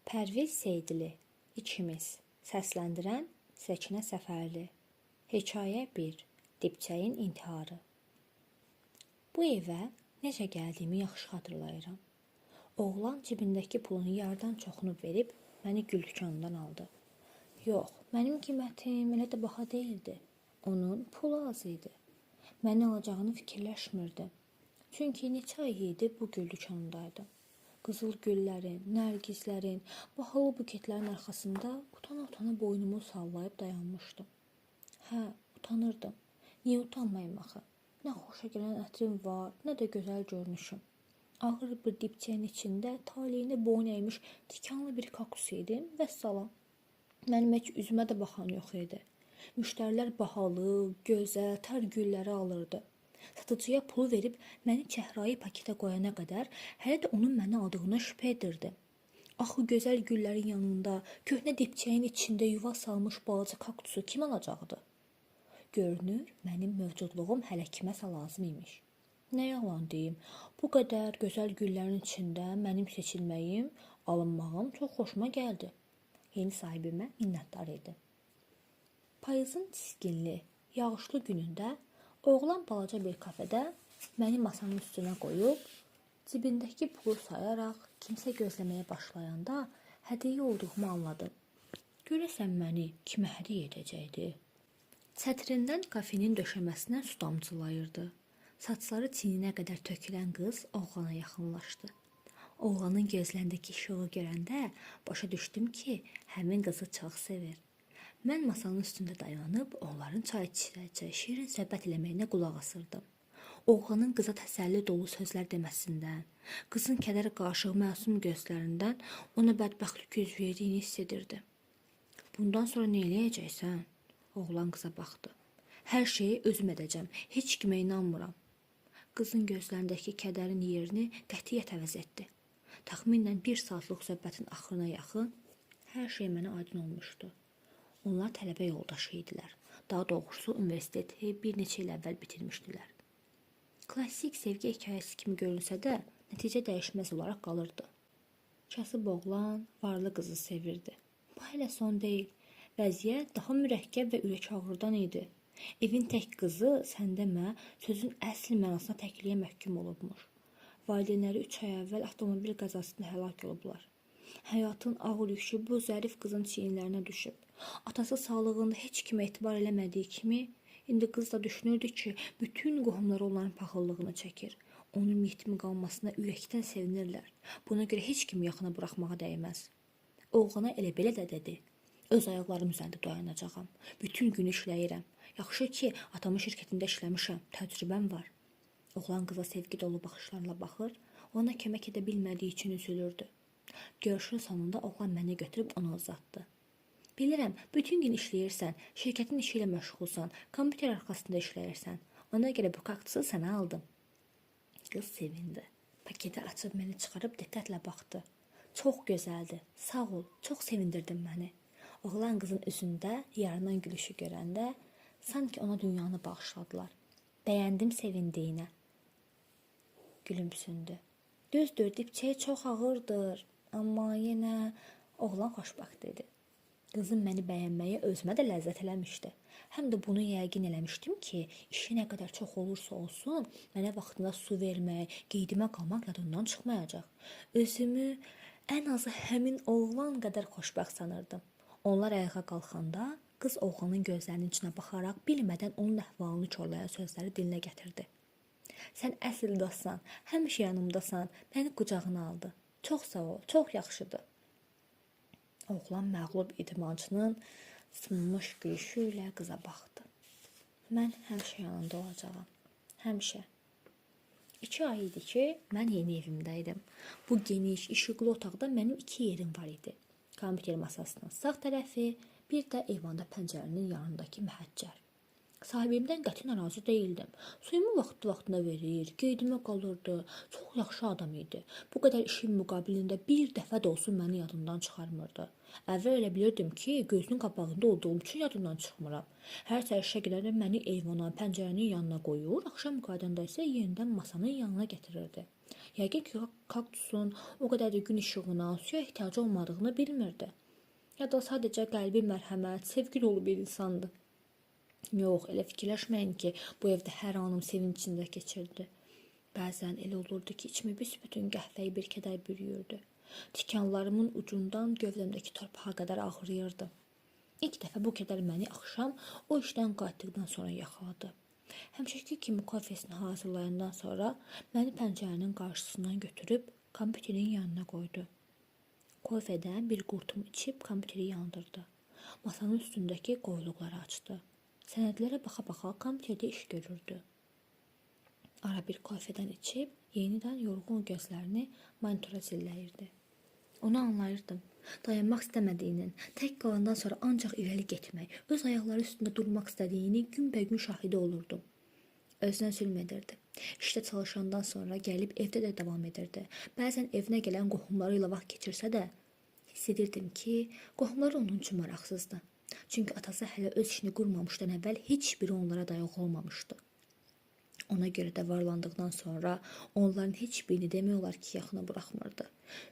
Pərviz Seydili, İkimiz, səsləndirən Səkinə Səfərli. Hekayə 1, Dibçəyin intiharı. Bu evə necə gəldiyimi yaxşı xatırlayıram. Oğlan cibindəki pulun yarıdan çoxunu verib məni gül dükanından aldı. Yox, mənim qiymətim elə də baha deyildi. Onun pulu az idi. Məni alacağını fikirləşmirdim. Çünki neçə ay idi bu gül dükanındaydım. Qızıl güllərin, nərgizlərin, bahalı buketlərin arxasında utana-utana boynumu sallayıb dayanmışdım. Hə, utanırdım. Niyə utanmayım axı? Nə xoşa gələn ətrim var, nə də gözəl görünüşüm. Ağır bir dibçəyin içində taleyinə boyun əymiş tikanlı bir kaktus idim və salam. Mənim heç üzümə də baxan yox idi. Müştərilər bahalı, gözəl, tər gülləri alırdı. Satıcıya pulu verib məni çəhrayı paketə qoyana qədər hələ də onun məni aldığına şübhə edirdim. Axı gözəl güllərin yanında, köhnə dibçəyin içində yuva salmış balaca kaktusu kim alacaqdı? Görünür, mənim mövcudluğum hələ kiməsə lazım imiş. Nə yalan deyim, bu qədər gözəl güllərin içində mənim seçilməyim, alınmağım çox xoşuma gəldi. Yeni sahibimə minnətdar idim. Payızın tiskinli, yağışlı günündə oğlan balaca bir kafedə məni masanın üstünə qoyub, cibindəki pulu sayaraq kimsə gözləməyə başlayanda hədiyyə olduğumu anladım. Görəsən məni kimə hədiyyə edəcəkdi? Çətrindən kafenin döşəməsinə su damcılayırdı. Saçları çiyninə qədər tökülən qız oğlana yaxınlaşdı. Oğlanın gözlərindəki işığı görəndə başa düşdüm ki, həmin qızı çox sevir. Mən masanın üstündə dayanıb onların çay içəcək, şirin söhbət eləməyinə qulaq asırdım. Oğlanın qıza təsəlli dolu sözlər deməsindən, qızın kədər qarışıq məsum gözlərindən ona bədbəxtlik yüz verdiyini hiss edirdim. Bundan sonra nə eləyəcəksən? Oğlan qıza baxdı. Hər şeyi özüm edəcəm, heç kimə inanmıram. Qızın gözlərindəki kədərin yerini qətiyyət əvəz etdi. Təxminən 1 saatlıq söhbətin axırına yaxın hər şey mənə aydın olmuşdu. Onlar tələbə yoldaşı idilər. Daha doğrusu universiteti bir neçə il əvvəl bitirmişdilər. Klassik sevgi hekayəsi kimi görünsə də, nəticə dəyişməz olaraq qalırdı. Kasıb oğlan varlı qızı sevirdi. Bu hələ son deyil. Vəziyyət daha mürəkkəb və ürək ağrıdan idi. Evin tək qızı, sən demə, sözün əsl mənasına təkliyə məhkum olubmuş. Valideynləri 3 ay əvvəl avtomobil qəzasında həlak olublar. Həyatın ağır yükü bu zərif qızın çiyinlərinə düşüb. Atası sağlığında heç kimə etibar eləmədiyi kimi, indi qız da düşünürdü ki, bütün qohumları onların paxıllığını çəkir. Onun yetim qalmasına ürəkdən sevinirlər. Buna görə heç kimi yaxına buraxmağa dəyməz. Oğlana elə belə də dedi. Öz ayaqlarım üzərində dayanacağam. Bütün gün işləyirəm. Yaxşı ki, atamın şirkətində işləmişəm, təcrübəm var. Oğlan qıza sevgi dolu baxışlarla baxır, ona kömək edə bilmədiyi üçün üzülürdü. Görüşün sonunda oğlan məni götürüb ona uzatdı. Bilirəm, bütün gün işləyirsən, şirkətin işi ilə məşğulsan, kompüter arxasında işləyirsən. Ona görə bu kaktusu sənə aldım. Qız sevindi. Paketi açıb məni çıxarıb diqqətlə baxdı. Çox gözəldi, sağ ol, çox sevindirdin məni. Oğlan qızın üzündə yarınan gülüşü görəndə sanki ona dünyanı bağışladılar. Bəyəndim sevindiyinə. Gülümsündü. Düzdür, dibçəyi çox ağırdır, amma yenə oğlan xoşbəxt idi. Qızım məni bəyənməyə özümə də ləzzət eləmişdi. Həm də bunu yəqin eləmişdim ki, işi nə qədər çox olursa olsun, mənə vaxtında su vermək, qeydimə qalmaq yadımdan çıxmayacaq. Özümü ən azı həmin oğlan qədər xoşbəxt sanırdım. Onlar ayağa qalxanda, qız oğlanın gözlərinin içinə baxaraq bilmədən onun əhvalını korlayan sözləri dilinə gətirdi. Sən əsl dostsan, həmişə yanımdasan, məni qucağına aldı. Çox sağ ol, çox yaxşıdır. Oğlan məğlub idmançının sınmış gülüşü ilə qıza baxdı. Mən həmişə yanında olacağam, həmişə. 2 ay idi ki, mən yeni evimdəydim. Bu geniş, işıqlı otaqda mənim 2 yerim var idi. Kompüter masasının sağ tərəfi, bir də eyvanda pəncərənin yanındakı məhəccər. Sahibimdən qəti narazı deyildim. Suyumu vaxtında verir, qeydimə qalırdı. Çox yaxşı adam idi. Bu qədər işin müqabilində bir dəfə də olsun məni yadından çıxarmırdı. Əvvəl elə bilirdim ki, gözünün qabağında olduğum üçün yadından çıxmıram. Hər səhər işə gedəndə məni eyvana, pəncərənin yanına qoyur, axşam qayıdanda isə yenidən masanın yanına gətirirdi. Yəqin ki, kaktusun o qədər də gün işığına, suya ehtiyacı olmadığını bilmirdi. Ya da sadəcə qəlbi mərhəmət, sevgi dolu bir insandı. Yox, elə fikirləşməyin ki, bu evdə hər anım sevinç içində keçirdi. Bəzən elə olurdu ki, içimi büsbütün qəhvəyi bir kədər bürüyürdü. Tikanlarımın ucundan gövdəmdəki torpağa qədər ağrıyırdı. İlk dəfə bu kədər məni axşam o işdən qayıtdıqdan sonra yaxaladı. Həmişəki kimi kofesini hazırlayandan sonra məni pəncərənin qarşısından götürüb kompüterin yanına qoydu. Kofedən bir qurtum içib kompüteri yandırdı. Masanın üstündəki qoyluqları açdı. Sənədlərə baxa-baxa kompüterdə iş görürdü. Ara bir kofedən içib, yenidən yorğun gözlərini monitora zilləyirdi. Onu anlayırdım. Dayanmaq istəmədiyinin, tək qalandan sonra ancaq irəli getmək, öz ayaqları üstündə durmaq istədiyini günbəgün şahidi olurdum. Özünə zülm edirdi. İşdə çalışandan sonra gəlib evdə də davam edirdi. Bəzən evinə gələn qohumları ilə vaxt keçirsə də, hiss edirdim ki, qohumları onun üçün maraqsızdı. Çünki atası hələ öz işini qurmamışdan əvvəl heç biri onlara dayaq olmamışdı. Ona görə də varlandıqdan sonra onların heç birini demək olar ki, yaxına buraxmırdı.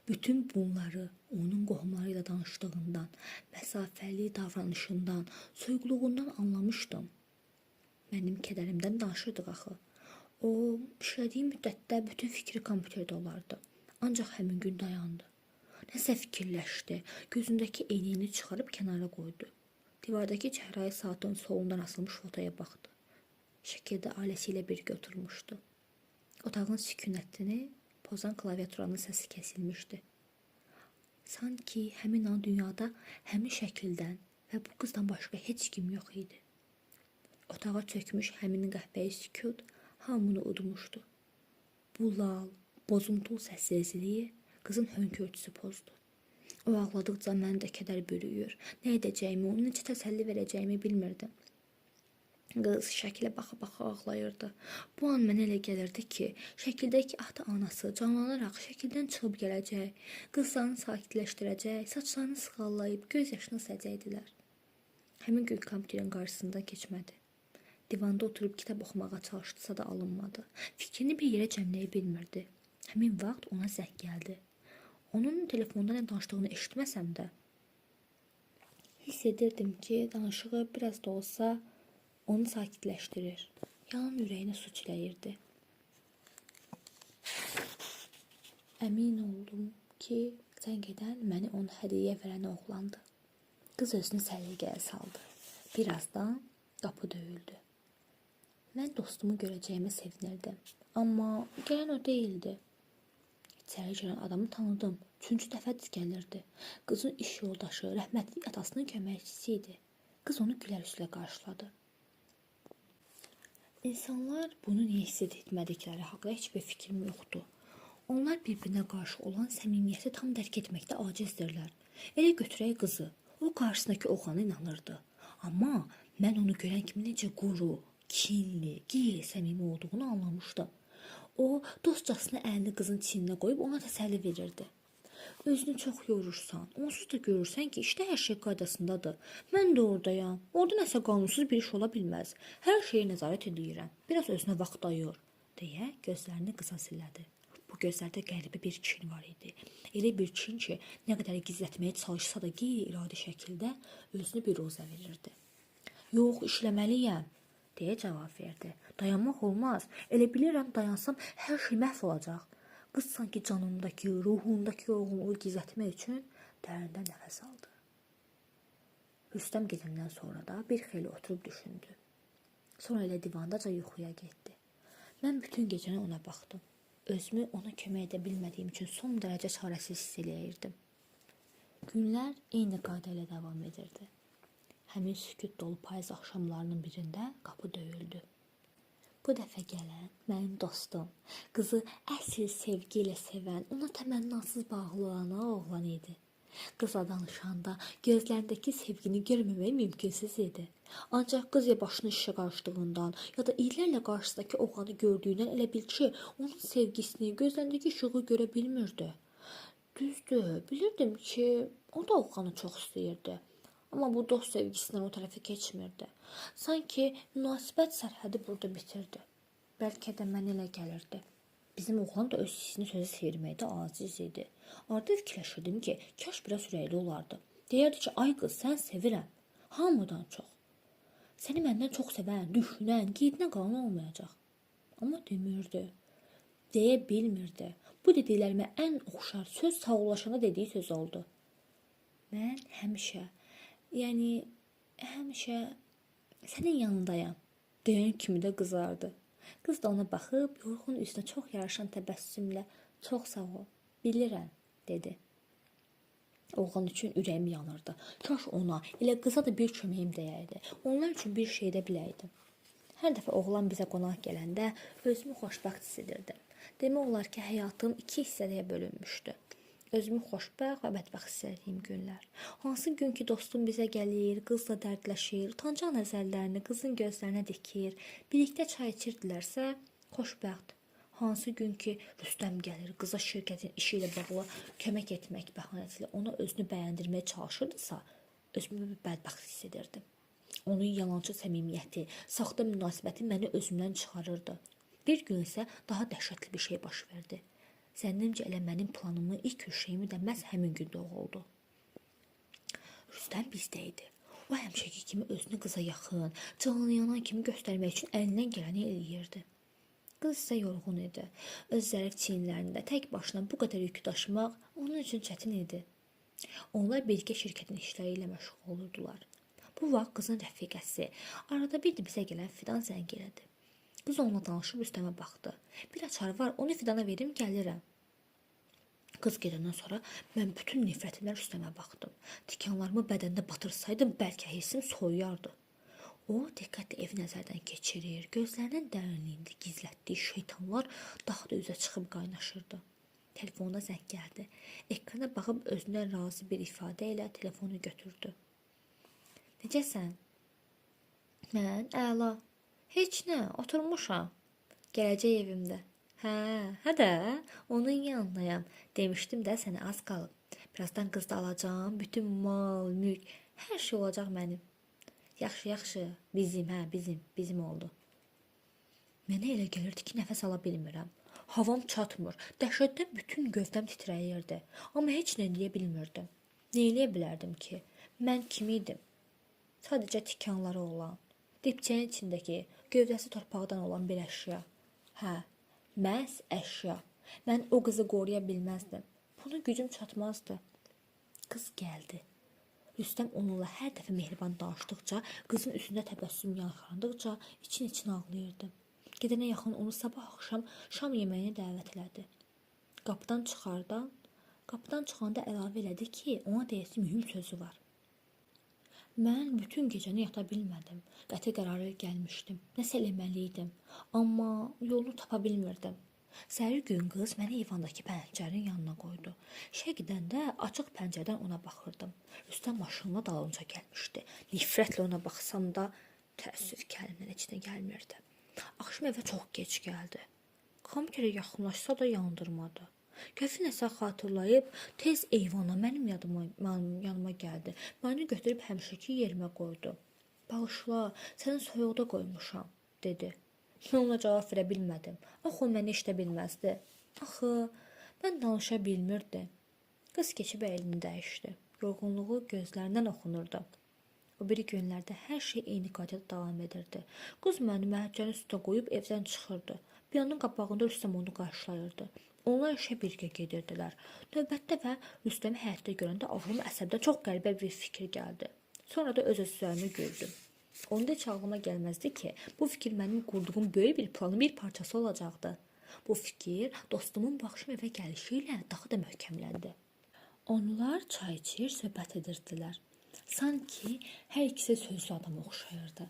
Bütün bunları onun qohumları ilə danışdığından, məsafəli davranışından, soyuqluğundan anlamışdım. Mənim kədərimdən danışırdıq axı. O, işlədiyi müddətdə bütün fikri kompüterdə olardı. Ancaq həmin gün dayandı. Nəsə fikirləşdi, gözündəki eyniyini çıxarıb kənara qoydu. Divardakı çəhrayı saatın solundan asılmış fotoya baxdı. Şəkildə ailəsi ilə birgə oturmuşdu. Otağın sükunətini pozan klaviaturanın səsi kəsilmişdi. Sanki həmin an dünyada həmin şəkildən və bu qızdan başqa heç kim yox idi. Otağa çökmüş həmin qəhvəyi sükut hamını udmuşdu. Bu lal, bozuntul səssizliyi qızın hönkürtüsü pozdu. O ağladıqca məni də kədər bürüyür. Nə edəcəyimi, onun necə təsəlli verəcəyimi bilmirdim. Qız şəkilə baxa-baxa ağlayırdı. Bu an mənə elə gəlirdi ki, şəkildəki ata-anası canlanaraq şəkildən çıxıb gələcək, qızlarını sakitləşdirəcək, saçlarını sığallayıb göz yaşını siləcəkdilər. Həmin gün kompüterin qarşısında keçmədi. Divanda oturub kitab oxumağa çalışdısa da alınmadı. Fikrini bir yerə cəmləyə bilmirdi. Həmin vaxt ona zəng gəldi. Onun telefonda nə danışdığını eşitməsəm də, hiss edirdim ki, danışığı biraz da olsa onu sakitləşdirir. Yalan ürəyinə su çiləyirdi. Əmin oldum ki, zəng edən məni ona hədiyyə verən oğlandı. Qız özünü səliqəyə saldı. Birazdan qapı döyüldü. Mən dostumu görəcəyimə sevinirdim. Amma gələn o deyildi. İçəri girən adamı tanıdım. 3-cü dəfədir gəlirdi. Qızın iş yoldaşı, rəhmətli atasının köməkçisi idi. Qız onu gülər üzlə qarşıladı. İnsanlar bunu niyə hiss etmədikləri haqda heç bir fikrim yoxdur. Onlar bir-birinə qarşı olan səmimiyyəti tam dərk etməkdə acizdirlər. Elə götürək qızı. O qarşısındakı oğlana inanırdı. Amma mən onu görən kimi necə quru, kinli, qeyri-səmimi olduğunu anlamışdım. O, dostcasına əlini qızın çiyninə qoyub ona təsəlli verirdi. Özünü çox yorursan, onsuz da görürsən ki, işte hər şey qaydasındadır. Mən də oradayam. Orada nəsə qanunsuz bir iş ola bilməz. Hər şeyə nəzarət edirəm. Biraz özünə vaxt ayır, deyə gözlərini qıza sillədi. Bu gözlərdə qəribə bir kin var idi. Elə bir kin ki, nə qədər gizlətməyə çalışsa da qeyri-iradi şəkildə özünü bir rozə verirdi. Yox, işləməliyəm, deyə cavab verdi. Dayanmaq olmaz. Elə bilirəm, dayansam hər şey məhv olacaq. Qız sanki canındakı, ruhundakı yorğunluğu gizlətmək üçün dərindən nəfəs aldı. Rüstəm gedəndən sonra da bir xeyli oturub düşündü. Sonra elə divandaca yuxuya getdi. Mən bütün gecəni ona baxdım. Özümü ona kömək edə bilmədiyim üçün son dərəcə çarəsiz hiss eləyirdim. Günlər eyni qayda ilə davam edirdi. Həmin sükut dolu payız axşamlarının birində qapı döyüldü. Bu dəfə gələn mənim dostum, qızı əsl sevgi ilə sevən, ona təmənnasız bağlı olan oğlan idi. Qızla danışanda gözlərindəki sevgini görməmək mümkünsüz idi. Ancaq qız ya başını işə qarışdığından, ya da illərlə qarşısındakı oğlanı gördüyündən elə bil ki, onun sevgisini, gözlərindəki işığı görə bilmirdi. Düzdür, bilirdim ki, o da oğlanı çox istəyirdi. Amma bu dost sevgisindən o tərəfə keçmirdi. Sanki münasibət sərhədi burada bitirdi. Bəlkə də mən elə gəlirdi. Bizim oğlan da öz hissini sözə çevirməkdə aciz idi. Arada fikirləşirdim ki, kaş biraz ürəkli olardı. Deyərdi ki, ay qız, sən sevirəm. Hamıdan çox. Səni məndən çox sevən, düşünən, qeydinə qalan olmayacaq. Amma demirdi. Deyə bilmirdi. Bu dediklərimə ən oxşar söz sağollaşanda dediyi söz oldu. Mən həmişə sənin yanındayam. Deyən kimi də qızardı. Qız da ona baxıb, yorğun üstünə çox yaraşan təbəssümlə, çox sağ ol, bilirəm, dedi. Oğlan üçün ürəyim yanırdı. Kaş ona, elə qıza da bir köməyim dəyərdi. Onlar üçün bir şey də biləydim. Hər dəfə oğlan bizə qonaq gələndə özümü xoşbəxt hiss edirdim. Demək olar ki, həyatım 2 hissəyə bölünmüşdü. Özümü xoşbəxt və bədbəxt hiss etdiyim günlər. Hansı gün ki, dostum bizə gəlir, qızla dərdləşir, utancaq nəzərlərini qızın gözlərinə dikir, birlikdə çay içirdilərsə, xoşbəxt. Hansı gün ki, Rüstəm gəlir, qıza şirkətin işi ilə bağlı kömək etmək bəhanəsilə ona özünü bəyəndirməyə çalışırdısa, özümü bədbəxt hiss edirdim. Onun yalançı səmimiyyəti, saxta münasibəti məni özümdən çıxarırdı. Bir gün isə daha dəhşətli bir şey baş verdi. Zənnimcə elə mənim planımı, ilk şeyimi də məhz həmin gündə oldu. Rüstəm bizdə idi. O həmişəki kimi özünü qıza yaxın, canlı yanan kimi göstərmək üçün əlindən gələni eləyirdi. Qız isə yorğun idi. Öz zərif çiyinlərində tək başına bu qədər yükü daşımaq onun üçün çətin idi. Onlar birgə şirkətin işləri ilə məşğul olurdular. Bu vaxt qızın rəfiqəsi, arada bir də bizə gələn Fidan zəng elədi. Qız onunla danışıb Rüstəmə baxdı. Bir açar var, onu Fidana verim, gəlirəm. Qız gedəndən sonra mən bütün nifrətimlə Rüstəmə baxdım. Tikanlarımı bədəndə batırsaydım, bəlkə hissim soyuyardı. O, diqqətlə evi nəzərdən keçirir, gözlərinin dərinliyində gizlətdiyi şeytanlar daha da üzə çıxıb qaynaşırdı. Telefonda zəng gəldi. Ekrana baxıb özündən razı bir ifadə ilə telefonu götürdü. Necəsən? Mən əla. Heç nə, oturmuşam. Gələcək evimdə. Hə də, onun yanındayam. Demişdim də sənə az qalıb. Birazdan qız da alacağım, bütün mal, mülk, hər şey olacaq mənim. Yaxşı, bizim oldu. Mənə elə gəlirdi ki, nəfəs ala bilmirəm. Havam çatmır, dəhşətdən bütün gövdəm titrəyirdi. Amma heç nə deyə bilmirdim. Nə eləyə bilərdim ki? Mən kim idim? Sadəcə tikanları olan, dibçəyin içindəki, gövdəsi torpaqdan olan bir əşya. Hə, məhz əşya. Mən o qızı qoruya bilməzdim. Buna gücüm çatmazdı. Qız gəldi. Rüstəm onunla hər dəfə mehriban danışdıqca, qızın üstündə təbəssüm yanxarandıqca için ağlayırdı. Gedənə yaxın onu sabah axşam şam yeməyinə dəvət elədi. Qapıdan çıxanda əlavə elədi ki, ona deyəsi mühüm sözü var. Mən bütün gecəni yata bilmədim. Qəti qərara gəlmişdim. Nəsə eləməliydim. Amma yolunu tapa bilmirdim. Səhər gün qız məni eyvandakı pəncərənin yanına qoydu. İşə gedəndə açıq pəncərədən ona baxırdım. Rüstəm maşınla dalınca gəlmişdi. Nifrətlə ona baxsam da təəssüf kəlimdən heç nə gəlmirdi. Axşam evə çox gec gəldi. Kompüterə yaxınlaşsa da yandırmadı. Qəfil nəsə xatırlayıb tez eyvana mənim yanıma gəldi. Məni götürüb həmişəki yerimə qoydu. Bağışla, səni soyuqda qoymuşam, dedi. Mən ona cavab verə bilmədim. Axı o məni işdə bilməzdi. Axı, mən danışa bilmirdim. Qız keçib əlini dəyişdi. Yorğunluğu gözlərindən oxunurdu. O biri günlərdə hər şey eyni qaydada davam edirdi. Qız məni məhəccənin üstünə qoyub evdən çıxırdı. Bir yanın qapağında Rüstəm onu qarşılayırdı. Onlar işə birgə gedirdilər. Növbətdə və Rüstəmi həyətdə görəndə ağlıma əsəbdə çox qəribə bir fikir gəldi. Sonra da öz-özlərini gördüm. Onda heç ağlıma gəlməzdi ki, bu fikir mənim qurduğum böyük bir planın bir parçası olacaqdı. Bu fikir dostumun bu axşam evə gəlişi ilə daha da möhkəmləndi. Onlar çay içir, söhbət edirdilər. Sanki hər ikisi sözlü adama oxşayırdı.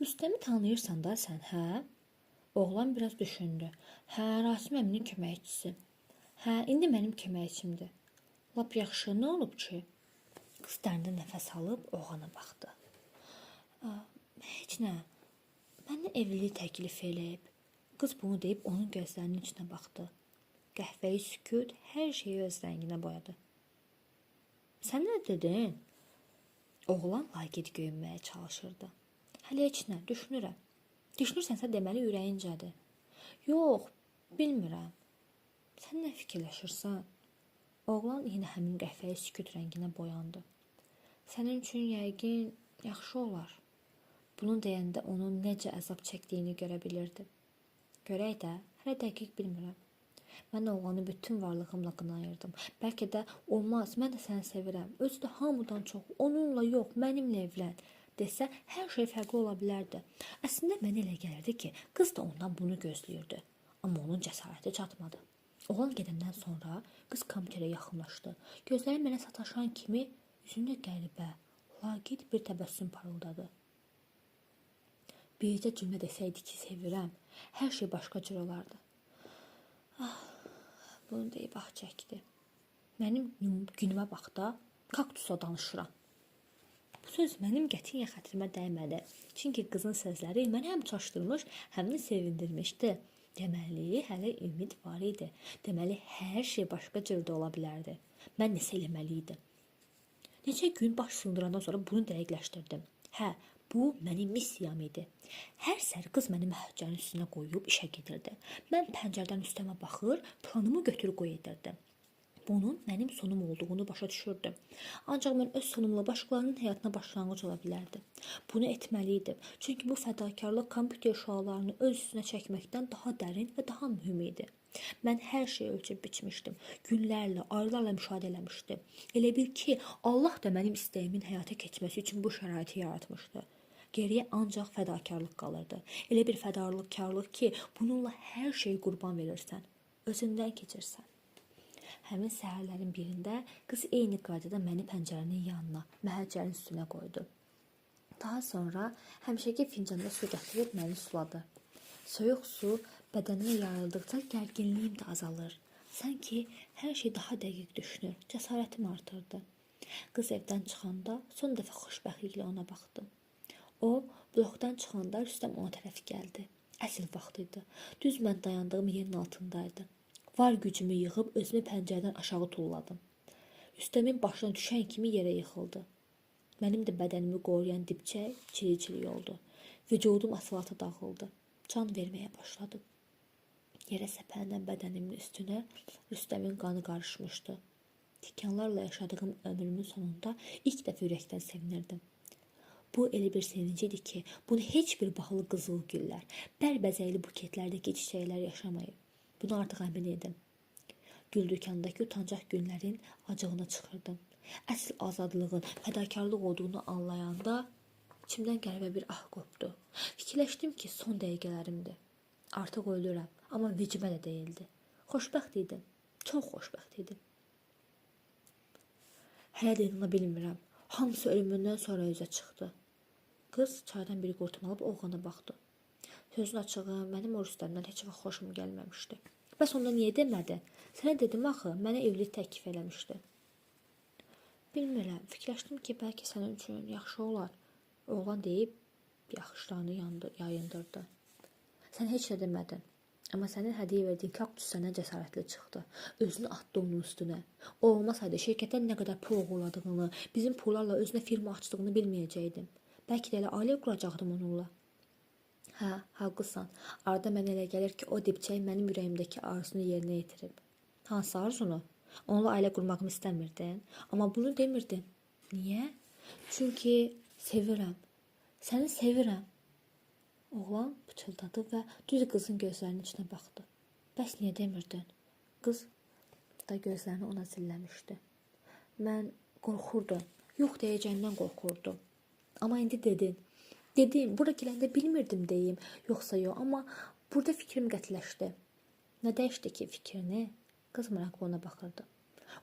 Rüstəmi tanıyırsan da sən, hə? Oğlan biraz düşündü. Hə, Rasim əminin köməkçisi. Hə, indi mənim köməkçimdir. Lap yaxşı, nə olub ki? Qız dərindən nəfəs alıb oğlana baxdı. Heç nə, mənə evlilik təklif eləyib. Qız bunu deyib onun gözlərinin içinə baxdı. Qəhvəyi sükut hər şeyi öz rənginə boyadı. Sən nə dedin? Oğlan laqeyd göyünməyə çalışırdı. Hələ heç nə, düşünürəm. Düşünürsənsə deməli ürəyincədir. Yox, Bilmirəm, sən nə fikirləşirsən? Oğlan yenə həmin qəhvəyi sükut rənginə boyandı. Sənin üçün yəqin yaxşı olar. Bunu deyəndə onun necə əzab çəkdiyini görə bilirdi. Görək də, hələ dəqiq bilmirəm. Mən oğlanı bütün varlığımla qınayırdım. Bəlkə də olmaz, mən də səni sevirəm. Özü də hamıdan çox, onunla yox, mənimlə evlən desə, hər şey fərqli ola bilərdi. Əslində mənə elə gəlirdi ki, qız da ondan bunu gözləyirdi. Amma onun cəsarəti çatmadı. Oğlan gedəndən sonra qız kompüterə yaxınlaşdı. Gözləri mənə sataşan kimi üzündə qəribə, laqeyd bir təbəssüm parıldadı. Bircə cümlə desəydi ki, sevirəm, hər şey başqa cür olardı. Bunu deyib ah çəkdi. Mənim günümə bax da, kaktusla danışıram. Bu söz mənim qətiyyən xətrimə dəymədi. Çünki qızın sözləri məni həm çaşdırmış, həm də sevindirmişdi. Deməli, hələ ümid var idi. Deməli, hər şey başqa cürdə ola bilərdi. Mən nəsə eləməli idim. Neçə gün baş sındırandan sonra bunu dəqiqləşdirdim. Hə, bu mənim missiyam idi. Hər səhər qız məni məhəccərin üstünə qoyub işə gedirdi. Mən pəncərədən üstəmə baxır, planımı götür qoy edirdim. Bunun mənim sonum olduğunu başa düşürdüm. Ancaq mən öz sonumla başqalarının həyatına başlanğıc ola bilərdi. Bunu etməli idim. Çünki bu fədakarlıq kompüter şüalarını öz üstünə çəkməkdən daha dərin və daha mühüm idi. Mən hər şeyi ölçüb biçmişdim. Günlərlə, aylarla müşahidə eləmişdim. Elə bil ki, Allah da mənim istəyimin həyata keçməsi üçün bu şəraiti yaratmışdı. Geriyə ancaq fədakarlıq qalırdı. Elə bir fədakarlıq ki, bununla hər şeyi qurban verirsən. Özündən keçirsən. Həmin səhərlərin birində qız eyni qaydada məni pəncərənin yanına, məhəccərin üstünə qoydu. Daha sonra həmişəki fincanda su gətirib məni suladı. Soyuq su bədənimə yayıldıqca gərginliyim də azalır. Sanki hər şey daha dəqiq düşünür, cəsarətim artırdı. Qız evdən çıxanda son dəfə xoşbəxtliklə ona baxdım. O, blokdan çıxanda Rüstəm ona tərəf gəldi. Əsl vaxt idi. Düz mən dayandığım yerin altındaydı. Var gücümü yığıb özümü pəncərədən aşağı tulladım. Rüstəmin başına düşən kimi yerə yıxıldı. Mənim də bədənimi qoruyan dibçək çili-çili oldu. Vücudum asfalta dağıldı. Can verməyə başladım. Yerə səpələnən bədənimin üstünə Rüstəmin qanı qarışmışdı. Tikanlarla yaşadığım ömrümün sonunda ilk dəfə ürəkdən sevinirdim. Bu elə bir sevinci idi ki, bunu heç bir bahalı qızıl güllər, bərbəzəkli buketlərdəki çiçəklər yaşamayıb. Buna artıq əmin idim. Gül dükanındakı utancaq günlərin acığına çıxırdım. Əsl azadlığın fədakarlıq olduğunu anlayanda içimdən qəribə bir ah qopdu. Fikirləşdim ki, son dəqiqələrimdir. Artıq ölürəm, amma vecimə də deyildi. Xoşbəxt idim, çox xoşbəxt idim. Hələ də inana bilmirəm. Hamısı ölümündən sonra üzə çıxdı. Qız çaydan bir qurtum alıb oğlana baxdı. Sözün açığı, mənim o Rüstəmdən heç vaxt xoşum gəlməmişdi. Bəs onda niyə demədi? Sənə dedim axı, mənə evlilik təklif eləmişdi. Bilmirəm, fikirləşdim ki, bəlkə sənin üçün yaxşı olar. Oğlan deyib, yaxşılarını yayındırdı. Sən heç nə demədin. Amma sənin hədiyyə verdiyin kaktus səndən cəsarətli çıxdı. Özünü atdı onun üstünə. O olmasaydı, şirkətdən nə qədər pul oğurladığını, bizim pullarla özünə firma açdığını bilməyəcəkdim. Bəlkə də elə ailə quracaqdım onunla. Hə, haqlısan. Arada mənə elə gəlir ki, o dibçək mənim ürəyimdəki arzunu yerinə yetirib. Hansı arzunu? Onunla ailə qurmağımı istəmirdin, amma bunu demirdin. Niyə? Çünki sevirəm. Səni sevirəm. Oğlan pıçıldadı və düz qızın gözlərinin içinə baxdı. Bəs niyə demirdin? Qız da gözlərini ona zilləmişdi. Mən qorxurdum. Yox deyəcəyindən qorxurdum. Amma indi dedin. Dedim, bura gələndə bilmirdim deyim, yoxsa yox, amma burada fikrim qətləşdi. Nə dəyişdi ki fikrini? Qız maraqlı ona baxırdı.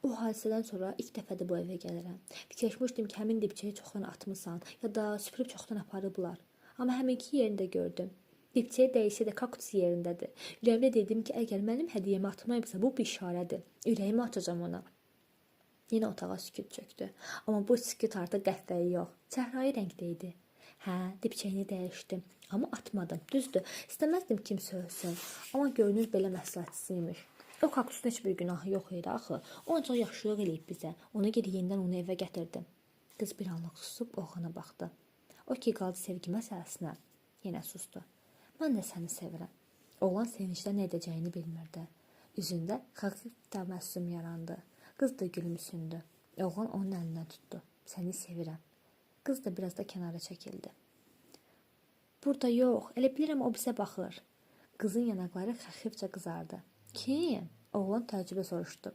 O hadisədən sonra ilk dəfədə bu evə gəlirəm. Fikirləşmişdim ki, həmin dibçəyi çoxdan atmısan, ya da süpürüb çoxdan aparıblar. Amma həminki yerində gördüm. Dibçəyi dəyişsə də kaktus yerindədir. Ürəyimdə dedim ki, əgər mənim hədiyyəmi atmayıbsa, bu bir işarədir. Ürəyimi açacağam ona. Yenə otağa sükut çöktü. Amma bu sükut artıq qəhvəyi yox, çəhrayı rəngdə idi. Hə, dibçəyini dəyişdim, amma atmadım. Düzdür, istəməzdim kimsə ölsün, amma görünür belə məsləhətsizmiş. O kaktusun heç bir günahı yox idi axı. O ancaq yaxşılıq eləyib bizə. Ona görə yenidən onu evə gətirdim. Qız bir anlıq susub oğlana baxdı. O ki qaldı sevgi məsələsinə, yenə susdu. Mən də səni sevirəm. Oğlan sevincdən nə edəcəyini bilmirdi. Üzündə xəfif təbəssüm yarandı. Qız da gülümsündü. Oğlan onun əlindən tutdu. Səni sevirəm. Qız da biraz da kənara çəkildi. Burada yox, elə bilirəm o bizə baxır. Qızın yanaqları xəfifcə qızardı. Kim? Oğlan təəccüblə soruşdu.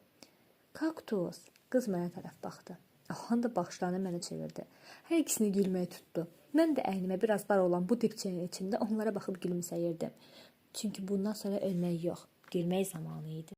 Kaktus. Qız mənə tərəf baxdı. Oğlan da baxışlarını mənə çevirdi. Hər ikisini gülməyə tutdu. Mən də əynimə biraz dar olan bu dibçəyin içində onlara baxıb gülümsəyirdim. Çünki bundan sonra ölmək yox, gülmək zamanı idi.